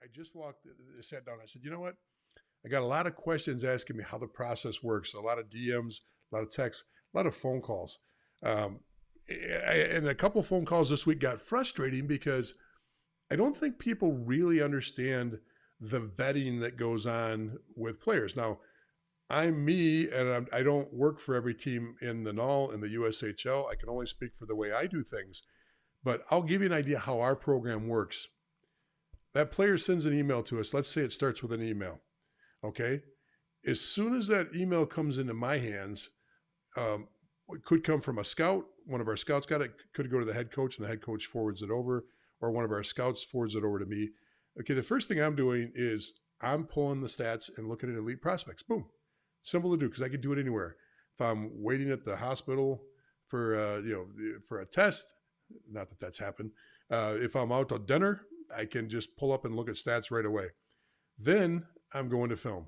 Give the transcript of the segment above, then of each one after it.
I just sat down. I said, you know what? I got a lot of questions asking me how the process works. A lot of DMs, a lot of texts, a lot of phone calls. And a couple phone calls this week got frustrating because I don't think people really understand the vetting that goes on with players. Now, I'm me, and I don't work for every team in the NOL and the USHL. I can only speak for the way I do things. But I'll give you an idea how our program works. That player sends an email to us. Let's say it starts with an email. Okay? As soon as that email comes into my hands, it could come from a scout. One of our scouts got it. Could go to the head coach, and the head coach forwards it over. Or one of our scouts forwards it over to me. Okay, the first thing I'm doing is I'm pulling the stats and looking at elite prospects. Boom. Simple to do because I can do it anywhere. If I'm waiting at the hospital for for a test, not that that's happened. If I'm out to dinner, I can just pull up and look at stats right away. Then I'm going to film.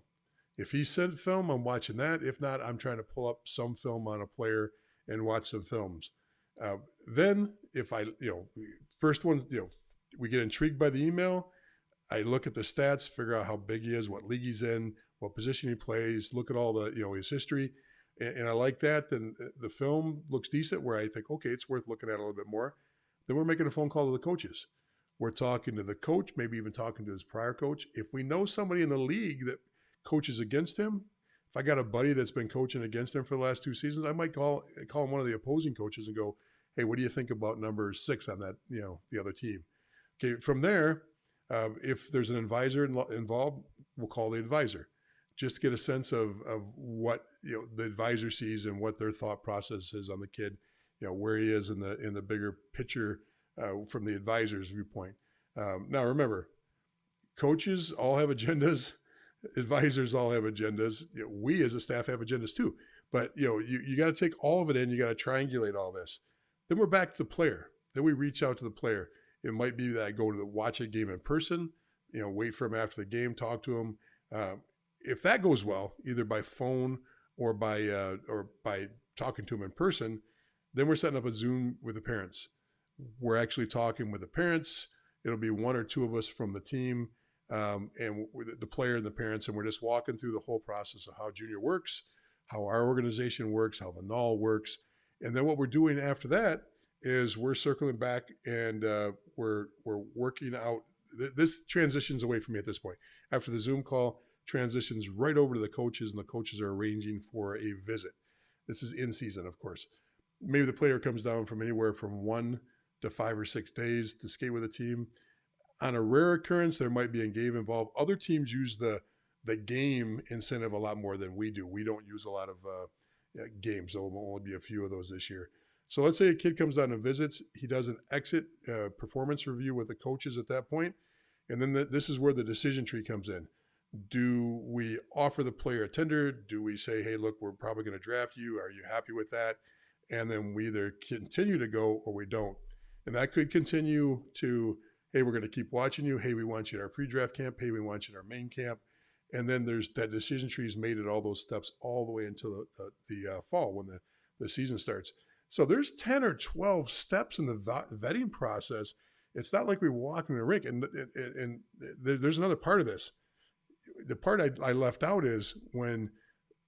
If he sent film, I'm watching that. If not, I'm trying to pull up some film on a player and watch some films. Then if first one, we get intrigued by the email. I look at the stats, figure out how big he is, what league he's in, what position he plays, look at all the, his history. And I like that. Then the film looks decent where I think, okay, it's worth looking at a little bit more. Then we're making a phone call to the coaches. We're talking to the coach, maybe even talking to his prior coach. If we know somebody in the league that coaches against him, if I got a buddy that's been coaching against him for the last 2 seasons, I might call him one of the opposing coaches and go, hey, what do you think about number 6 on that, the other team? Okay, from there, if there's an advisor involved, we'll call the advisor. Just get a sense of what the advisor sees and what their thought process is on the kid, where he is in the bigger picture from the advisor's viewpoint. Now remember, coaches all have agendas, advisors all have agendas. We as a staff have agendas too. But you got to take all of it in. You got to triangulate all this. Then we're back to the player. Then we reach out to the player. It might be that I go to watch a game in person, wait for him after the game, talk to him. If that goes well, either by phone or by talking to him in person, then we're setting up a Zoom with the parents. We're actually talking with the parents. It'll be 1 or 2 of us from the team and the player and the parents, and we're just walking through the whole process of how junior works, how our organization works, how the NOL works. And then what we're doing after that is we're circling back and we're working out. This transitions away from me at this point. After the Zoom call, transitions right over to the coaches, and the coaches are arranging for a visit. This is in season, of course. Maybe the player comes down from anywhere from 1 to 5 or 6 days to skate with a team. On a rare occurrence, there might be a game involved. Other teams use the game incentive a lot more than we do. We don't use a lot of games. There will only be a few of those this year. So let's say a kid comes down and visits. He does an exit performance review with the coaches at that point. And then this is where the decision tree comes in. Do we offer the player a tender? Do we say, hey, look, we're probably going to draft you. Are you happy with that? And then we either continue to go or we don't. And that could continue to, hey, we're going to keep watching you. Hey, we want you in our pre-draft camp. Hey, we want you in our main camp. And then there's that decision tree is made at all those steps all the way until the fall when the season starts. So there's 10 or 12 steps in the vetting process. It's not like we walk in the rink. And there's another part of this. The part I left out is when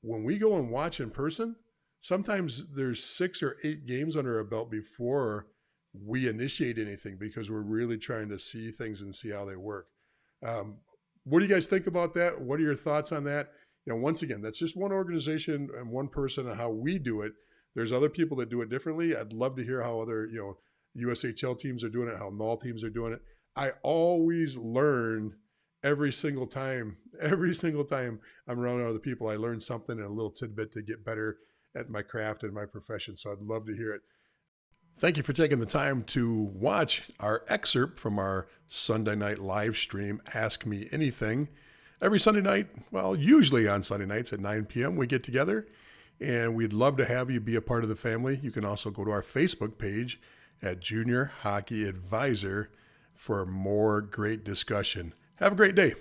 we go and watch in person, sometimes there's 6 or 8 games under our belt before we initiate anything because we're really trying to see things and see how they work. What do you guys think about that? What are your thoughts on that? Once again, that's just one organization and one person and how we do it. There's other people that do it differently. I'd love to hear how other, USHL teams are doing it, how NOL teams are doing it. I always learn every single time I'm around other people, I learn something and a little tidbit to get better at my craft and my profession. So I'd love to hear it. Thank you for taking the time to watch our excerpt from our Sunday night live stream, Ask Me Anything. Every Sunday night, well, usually on Sunday nights at 9 p.m., we get together, and we'd love to have you be a part of the family. You can also go to our Facebook page at Junior Hockey Advisor for more great discussion. Have a great day.